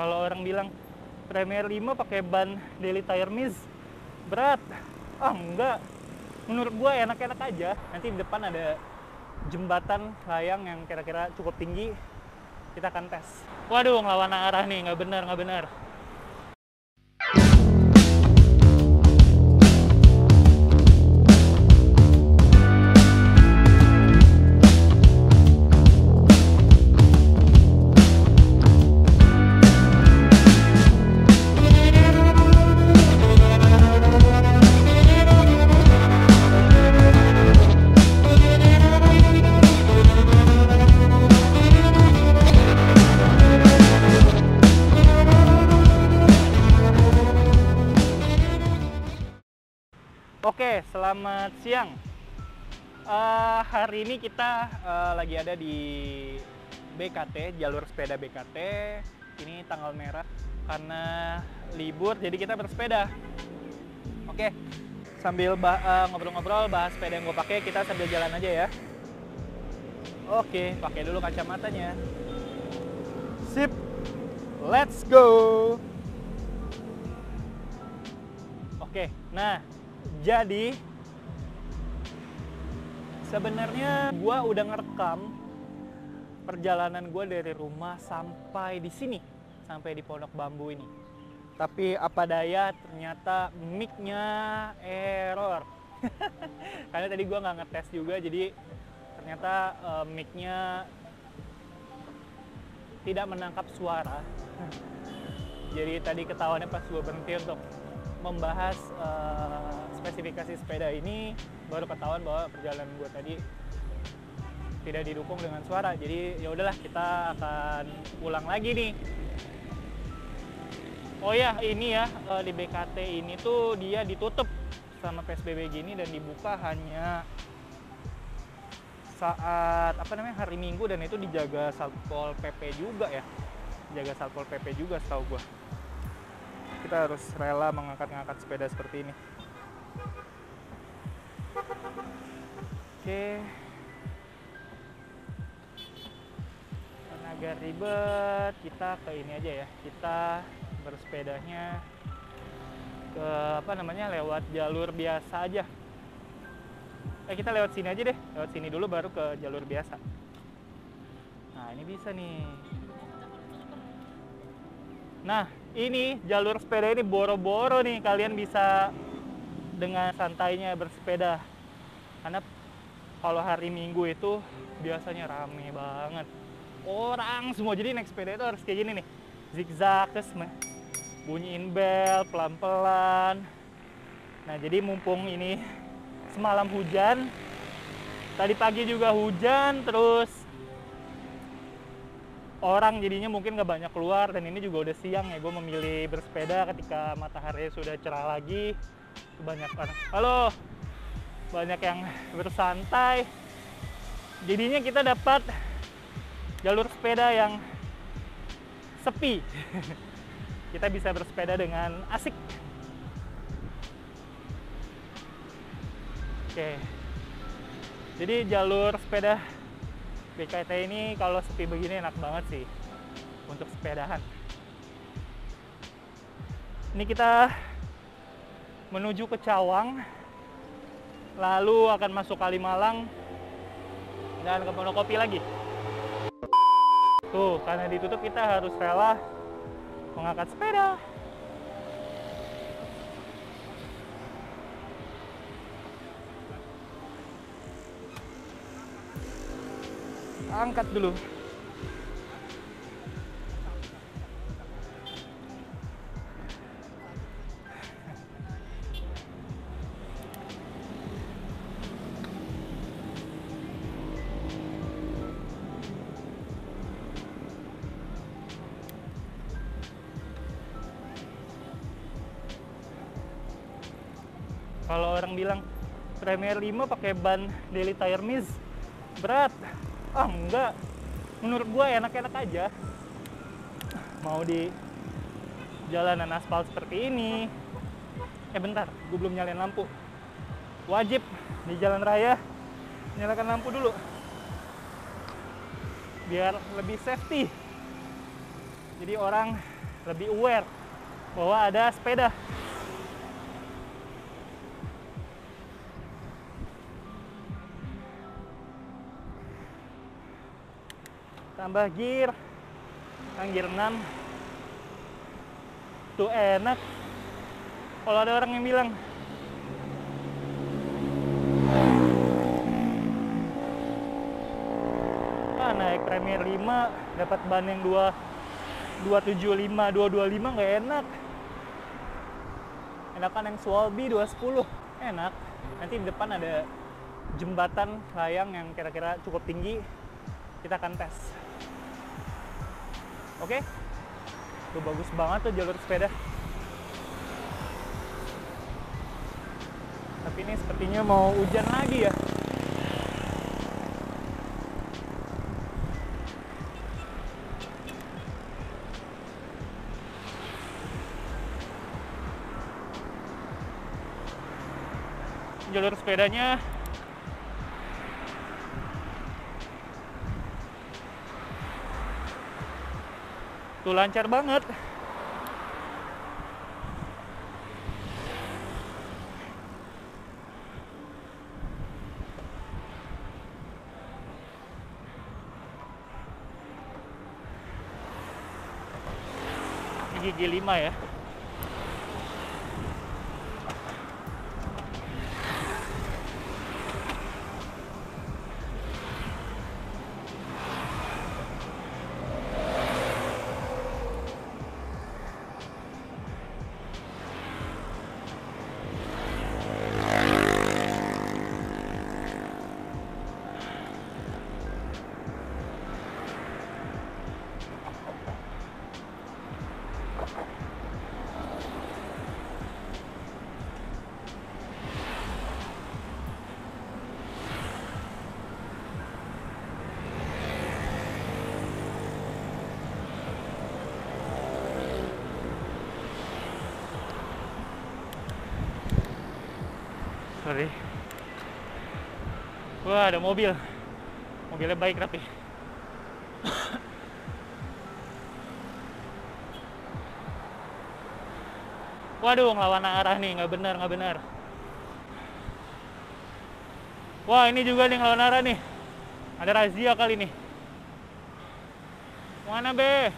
Kalau orang bilang Premier 5 pakai ban Daily Tire Miz berat, enggak. Menurut gua enak-enak aja. Nanti di depan ada jembatan layang yang kira-kira cukup tinggi. Kita akan tes. Waduh, ngelawan arah nih, nggak benar. Oke, selamat siang. Hari ini kita lagi ada di BKT, jalur sepeda BKT. Ini tanggal merah karena libur, jadi kita bersepeda. Oke, sambil ngobrol-ngobrol bahas sepeda yang gue pakai, kita sambil jalan aja ya. Oke, pakai dulu kacamatanya. Sip, let's go. Oke, nah. Jadi sebenarnya gue udah ngerekam perjalanan gue dari rumah sampai di sini, sampai di Pondok Bambu ini. Tapi apa daya, ternyata mic-nya error. Karena tadi gue nggak ngetes juga, jadi ternyata mic-nya tidak menangkap suara. Jadi tadi ketahuannya pas gue berhenti untuk membahas spesifikasi sepeda ini, baru ketahuan bahwa perjalanan gue tadi tidak didukung dengan suara. Jadi ya udahlah, kita akan ulang lagi nih. Oh ya, ini ya, di BKT ini tuh dia ditutup sama PSBB gini dan dibuka hanya saat hari Minggu, dan itu dijaga Satpol PP juga ya. Jaga Satpol PP juga setahu gue. Kita harus rela mengangkat-ngangkat sepeda seperti ini. Oke. Karena agak ribet, kita ke ini aja ya. Kita bersepedanya ke lewat jalur biasa aja. Kita lewat sini aja deh. Lewat sini dulu baru ke jalur biasa. Nah, ini bisa nih. Nah, ini jalur sepeda ini boro-boro nih, kalian bisa dengan santainya bersepeda. Karena kalau hari Minggu itu biasanya rame banget orang semua, jadi naik sepeda itu harus kayak gini nih, zigzag, bunyiin bel pelan-pelan. Nah, jadi mumpung ini semalam hujan, tadi pagi juga hujan, terus orang jadinya mungkin nggak banyak keluar, dan ini juga udah siang ya. Gue memilih bersepeda ketika matahari sudah cerah lagi. Banyak yang bersantai. Jadinya kita dapat jalur sepeda yang sepi. Kita bisa bersepeda dengan asik. Oke. Jadi jalur sepeda BKT ini kalau sepi begini enak banget sih untuk sepedahan. Ini kita menuju ke Cawang, lalu akan masuk Kalimalang dan ke Monokopi lagi. Tuh, karena ditutup kita harus rela mengangkat sepeda. Angkat dulu. Kalau orang bilang Premier 5 pakai ban Daily Tire Miz berat, enggak. Menurut gue enak-enak aja. Mau di jalanan aspal seperti ini. Bentar, gue belum nyalain lampu. Wajib di jalan raya nyalakan lampu dulu biar lebih safety. Jadi orang lebih aware bahwa ada sepeda. Tambah gear, gear 6 tuh enak. Kalau ada orang yang bilang naik Premier 5 dapat ban yang 275, 225 nggak enak. Enakan yang Swalby 210 enak. Nanti di depan ada jembatan layang yang kira-kira cukup tinggi, kita akan tes. Oke, tuh bagus banget tuh jalur sepeda. Tapi ini sepertinya mau hujan lagi ya. Jalur sepedanya tuh lancar banget. Gigi 5 ya. Sorry. Wah, ada mobil. Mobilnya baik tapi. Waduh, ngelawan arah nih, nggak benar. Wah, ini juga nih ngelawan arah nih. Ada razia kali nih. Mana be?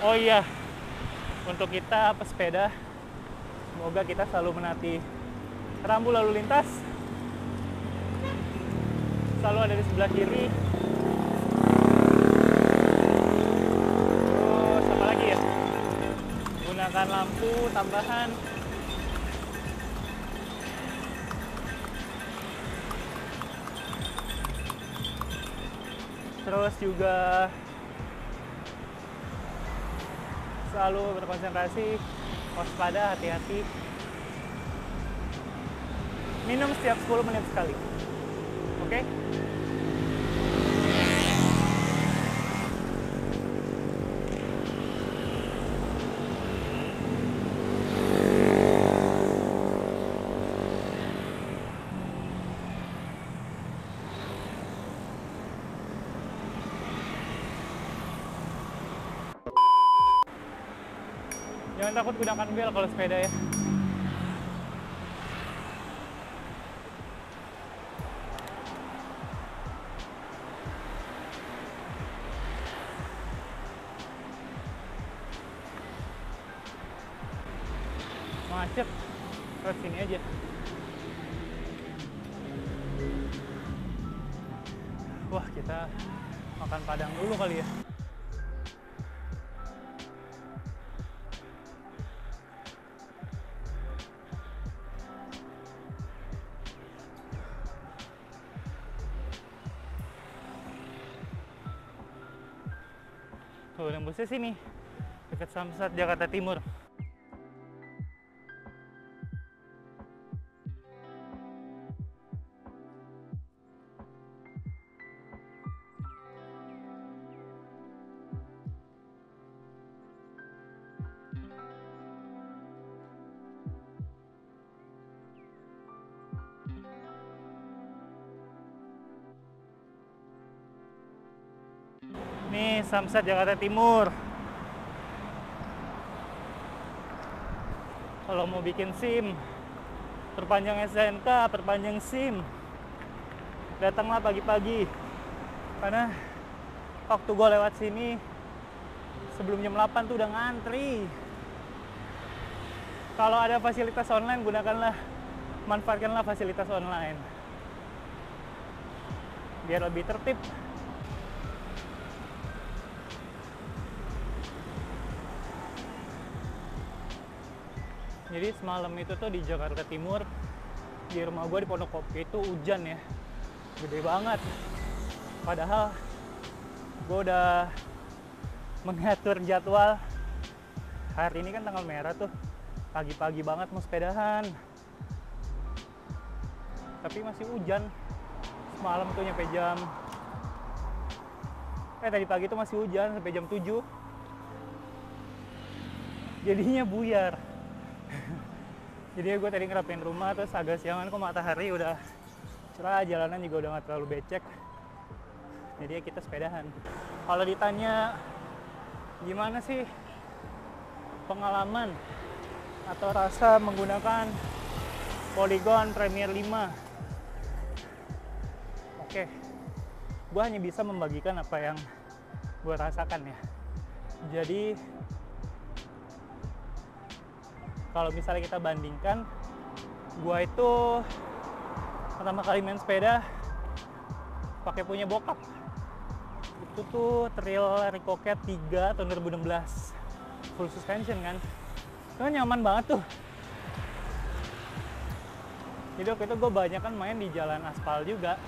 Oh iya, untuk kita pesepeda, semoga kita selalu menaati rambu lalu lintas, selalu ada di sebelah kiri. Terus apa lagi ya? Gunakan lampu tambahan. Terus juga selalu berkonsentrasi, waspada, hati-hati. Minum setiap 10 menit sekali. Oke? Jangan takut gunakan bel kalau sepeda ya. Macet, terus sini aja. Wah, kita makan padang dulu kali ya. Tuh, nembusnya sini, dekat Samsat, Jakarta Timur. Nih Samsat Jakarta Timur. Kalau mau bikin SIM, perpanjang SNK, perpanjang SIM, datanglah pagi-pagi. Karena waktu gue lewat sini sebelum jam 8 tuh udah ngantri. Kalau ada fasilitas online, manfaatkanlah fasilitas online biar lebih tertib. Jadi semalam itu tuh di Jakarta Timur, di rumah gue di Pondok Kopi itu hujan ya, gede banget. Padahal gue udah mengatur jadwal. Hari ini kan tanggal merah tuh, pagi-pagi banget mau sepedahan. Tapi masih hujan. Semalam tuh nyampe tadi pagi tuh masih hujan sampai jam 7. Jadinya buyar. Jadi gue tadi ngerapiin rumah, terus agak siangan kok matahari udah cerah, jalanan juga udah gak terlalu becek. Jadi ya kita sepedahan. Kalau ditanya gimana sih pengalaman atau rasa menggunakan Polygon Premier 5, oke, gue hanya bisa membagikan apa yang gue rasakan ya. Jadi kalau misalnya kita bandingkan, gue itu pertama kali main sepeda pakai punya bokap. Itu tuh Trail Recocket 3 tahun 2016, full suspension kan. Itu kan nyaman banget tuh. Jadi waktu itu gue banyak kan main di jalan aspal juga.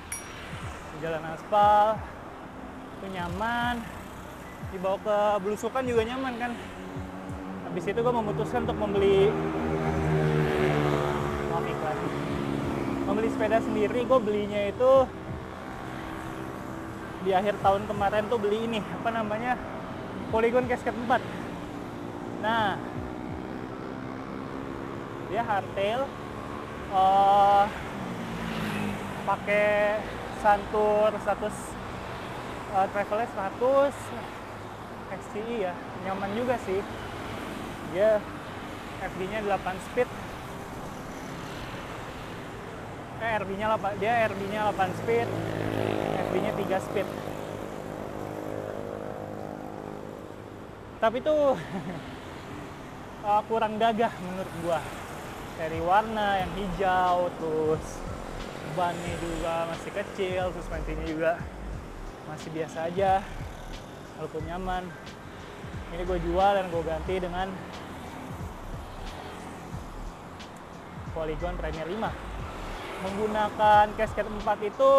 Di jalan aspal itu nyaman, dibawa ke belusukan juga nyaman kan. Habis itu gue memutuskan untuk membeli sepeda sendiri. Gue belinya itu di akhir tahun kemarin tuh, beli ini apa namanya, Polygon Cascade 4. Nah, dia hardtail, pakai Santur 100, travelnya 100 XCI ya, nyaman juga sih. Dia FD-nya 8 speed. RB-nya 8 speed, FD-nya 3 speed. Tapi tuh kurang gagah menurut gua. Dari warna yang hijau, terus bannya juga masih kecil, suspensinya juga masih biasa aja, walaupun nyaman. Ini gue jual dan gue ganti dengan Polygon Premier 5. Menggunakan Cascade 4 itu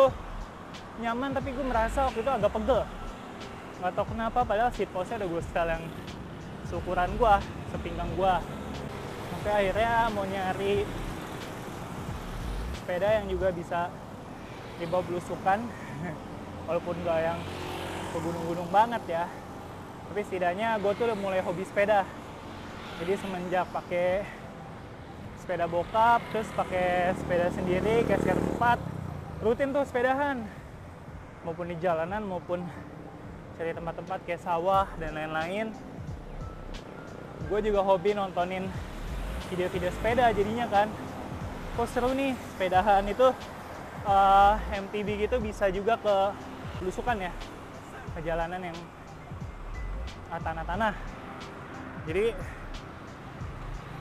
nyaman, tapi gue merasa waktu itu agak pegel. Gak tau kenapa, padahal seat post-nya udah gue setel yang seukuran gue, sepinggang gue. Sampai akhirnya mau nyari sepeda yang juga bisa dibawa belusukan, walaupun gak yang ke gunung-gunung banget ya. Tapi setidaknya gue tuh udah mulai hobi sepeda. Jadi semenjak pakai sepeda bokap, terus pakai sepeda sendiri, Cascade 4, rutin tuh sepedahan. Maupun di jalanan, maupun cari tempat-tempat kayak sawah dan lain-lain. Gue juga hobi nontonin video-video sepeda jadinya kan. Kok seru nih, sepedahan itu MTB gitu bisa juga ke belusukan ya, ke jalanan yang tanah-tanah. Jadi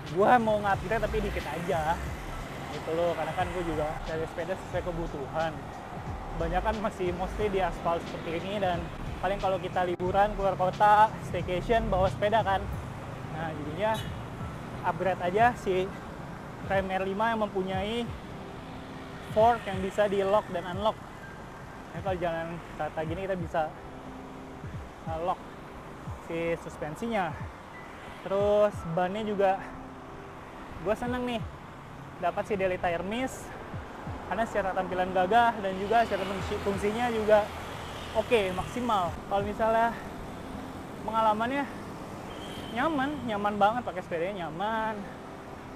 gue mau ngupgrade tapi dikit aja gitu loh, karena kan gue juga cari sepeda sesuai kebutuhan. Kebanyakan masih mostly di aspal seperti ini, dan paling kalau kita liburan keluar kota, staycation, bawa sepeda kan. Nah jadinya upgrade aja si Premier 5 yang mempunyai fork yang bisa di lock dan unlock. Nah, kalau jalan rata gini kita bisa lock si suspensinya. Terus bannya juga gue seneng nih dapat si Daily Tire Mist, karena secara tampilan gagah dan juga secara fungsinya juga oke, maksimal. Kalau misalnya pengalamannya nyaman banget, pakai sepedanya nyaman,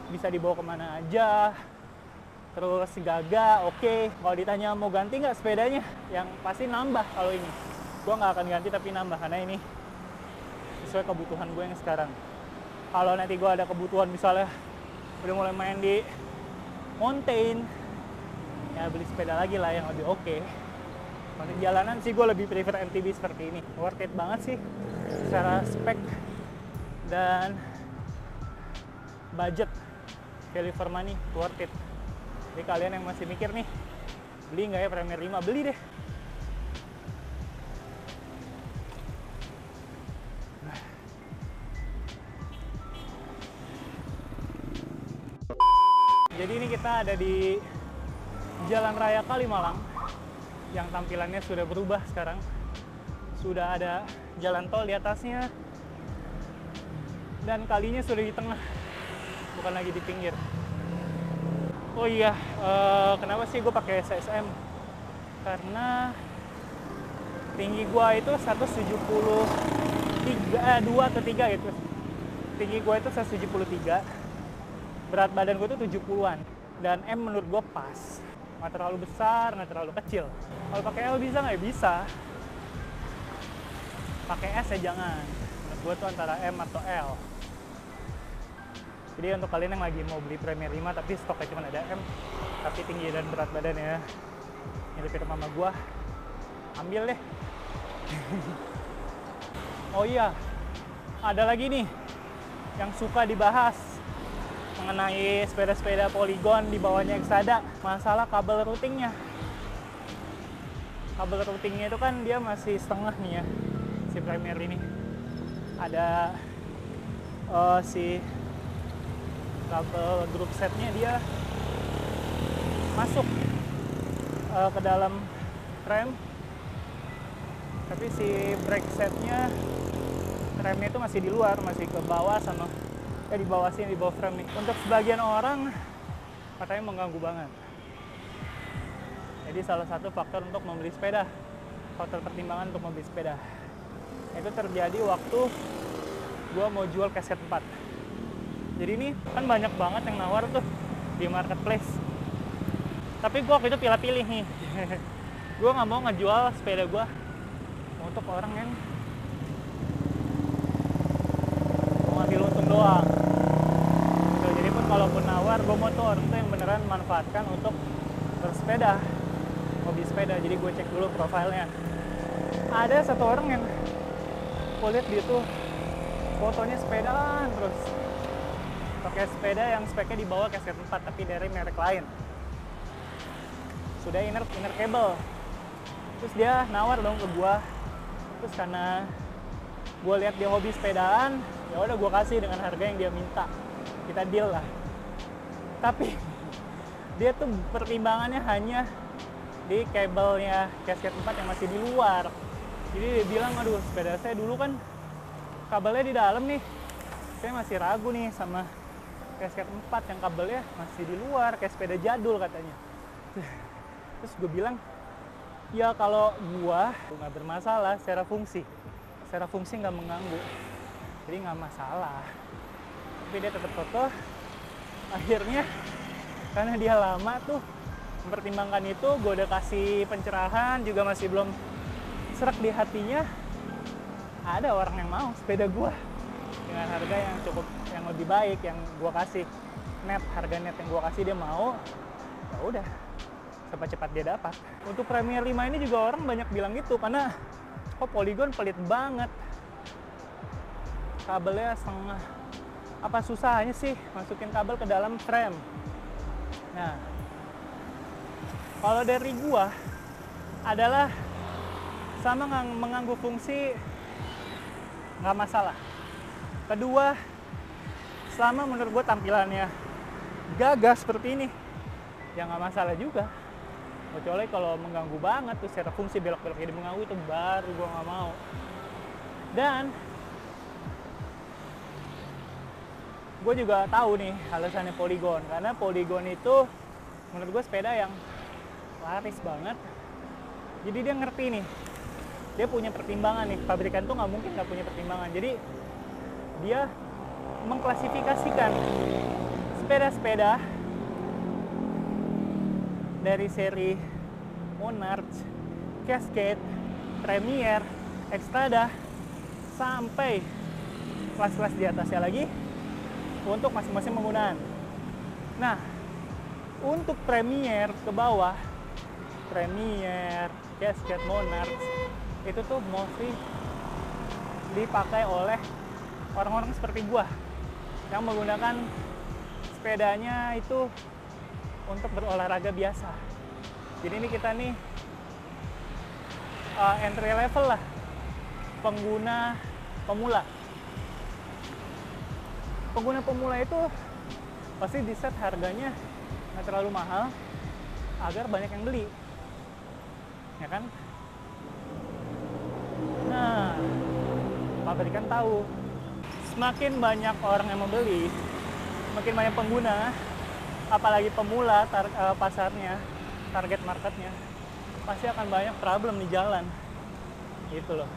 bisa dibawa kemana aja, terus gagah, oke. Kalau ditanya mau ganti nggak sepedanya, yang pasti nambah kalau ini. gue nggak akan ganti tapi nambah, karena ini sesuai kebutuhan gue yang sekarang. Kalau nanti gue ada kebutuhan misalnya udah mulai main di mountain, ya beli sepeda lagi lah yang lebih oke. Kalau di jalanan sih gue lebih prefer MTB seperti ini. Worth it banget sih secara spek dan budget, value for money, worth it. Jadi kalian yang masih mikir nih, beli nggak ya Premier 5, beli deh. Jadi ini kita ada di Jalan Raya Kalimalang yang tampilannya sudah berubah sekarang. Sudah ada jalan tol di atasnya dan kalinya sudah di tengah, bukan lagi di pinggir. Oh iya, kenapa sih gue pakai SSM? Karena tinggi gue itu 173, 2 atau 3 gitu. Tinggi gue itu 173. Berat badan gue tuh 70-an, dan M menurut gue pas, nggak terlalu besar, nggak terlalu kecil. Kalau pakai L bisa nggak? Bisa. Pakai S ya jangan. Menurut gue tuh antara M atau L. Jadi untuk kalian yang lagi mau beli Premier 5 tapi stoknya cuma ada M, tapi tinggi dan berat badan ya mirip mama gue, ambil deh. Oh iya, ada lagi nih yang suka dibahas mengenai sepeda-sepeda Polygon di bawahnya Xada, masalah kabel routingnya. Kabel routingnya itu kan dia masih setengah nih ya, si Premier ini. Ada si kabel group setnya dia masuk ke dalam frame, tapi si brake setnya, remnya itu masih di luar, masih ke bawah sama di bawah sini, di bawah frame nih. Untuk sebagian orang katanya mengganggu banget. Jadi salah satu faktor untuk membeli sepeda, faktor pertimbangan untuk membeli sepeda, itu terjadi waktu gua mau jual Casket 4. Jadi ini kan banyak banget yang nawar tuh di marketplace, tapi gua waktu itu pilih-pilih nih. Gua nggak mau ngejual sepeda gua untuk orang yang mau ngambil untung doang. Jadi pun kalaupun nawar, gue mau tuh orang tuh yang beneran manfaatkan untuk bersepeda, hobi sepeda. Jadi gue cek dulu profilnya. Ada satu orang yang gue lihat dia tuh fotonya sepedaan terus, pakai sepeda yang speknya di bawah Casket 4 tapi dari merek lain. Sudah inner cable. Terus dia nawar dong ke gue. Terus karena gue lihat dia hobi sepedaan, ya udah gue kasih dengan harga yang dia minta. Kita deal lah. Tapi dia tuh pertimbangannya hanya di kabelnya Casket 4 yang masih di luar. Jadi dia bilang, aduh sepeda saya dulu kan kabelnya di dalam nih, saya masih ragu nih sama Casket 4 yang kabelnya masih di luar, kayak sepeda jadul katanya. Terus gue bilang, ya kalau gua nggak bermasalah secara fungsi nggak mengganggu, jadi nggak masalah. Tapi dia tetap foto. Akhirnya karena dia lama tuh mempertimbangkan itu, gue udah kasih pencerahan juga masih belum serak di hatinya. Ada orang yang mau sepeda gue dengan harga yang cukup, yang lebih baik, yang gue kasih harga net yang gue kasih, dia mau. Ya udah, cepat-cepat dia dapat. Untuk Premier 5 ini juga orang banyak bilang gitu, karena kok Polygon pelit banget, kabelnya setengah. Apa susahnya sih masukin kabel ke dalam frame? Nah, kalau dari gua adalah sama mengganggu fungsi, nggak masalah. Kedua, selama menurut gua tampilannya gagah seperti ini, ya nggak masalah juga. Kecuali kalau mengganggu banget tuh secara fungsi, belok-belok jadi mengganggu, itu baru gua nggak mau. Dan gue juga tahu nih alasannya Polygon, karena Polygon itu menurut gue sepeda yang laris banget. Jadi dia ngerti nih, dia punya pertimbangan nih. Pabrikan tuh nggak mungkin nggak punya pertimbangan. Jadi dia mengklasifikasikan sepeda-sepeda dari seri Monarch, Cascade, Premier, Extrada, sampai kelas-kelas di atasnya lagi untuk masing-masing penggunaan. Nah, untuk Premier ke bawah, Premier, Cascade, Monarch, itu tuh mostly dipakai oleh orang-orang seperti gua yang menggunakan sepedanya itu untuk berolahraga biasa. Jadi ini kita nih entry level lah, pengguna pemula. Pengguna pemula itu pasti di set harganya nggak terlalu mahal agar banyak yang beli, ya kan? Nah, pabrikan tahu semakin banyak orang yang membeli, semakin banyak pengguna, apalagi pemula, pasarnya, target marketnya, pasti akan banyak problem di jalan, gitu loh.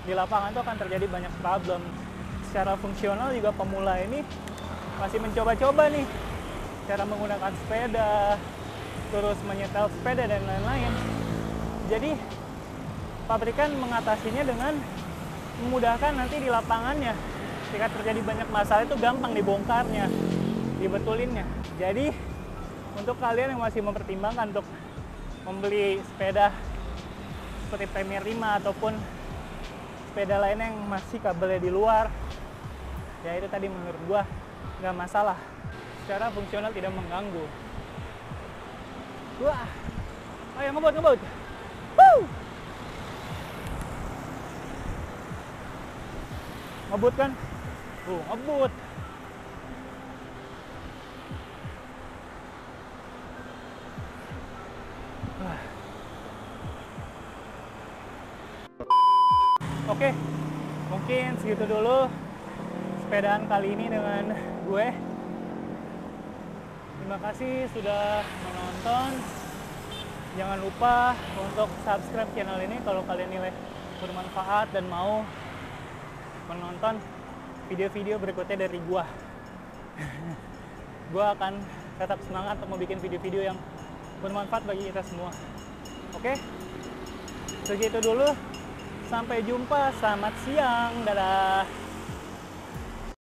Di lapangan tuh akan terjadi banyak problem. Secara fungsional juga pemula ini masih mencoba-coba nih cara menggunakan sepeda, terus menyetel sepeda dan lain-lain. Jadi pabrikan mengatasinya dengan memudahkan nanti di lapangannya. Jika terjadi banyak masalah itu gampang dibongkarnya, dibetulinnya. Jadi untuk kalian yang masih mempertimbangkan untuk membeli sepeda seperti Premier 5 ataupun sepeda lainnya yang masih kabelnya di luar, ya itu tadi menurut gua nggak masalah. Secara fungsional tidak mengganggu. Wah, ayo ngebut. Woo! Ngebut kan? Ngebut. Oke, mungkin segitu dulu sepedaan kali ini dengan gue. Terima kasih sudah menonton. Jangan lupa untuk subscribe channel ini kalau kalian nilai bermanfaat dan mau menonton video-video berikutnya dari gue. Gue akan tetap semangat untuk membuat video-video yang bermanfaat bagi kita semua. Oke, segitu dulu. Sampai jumpa, selamat siang, dadah.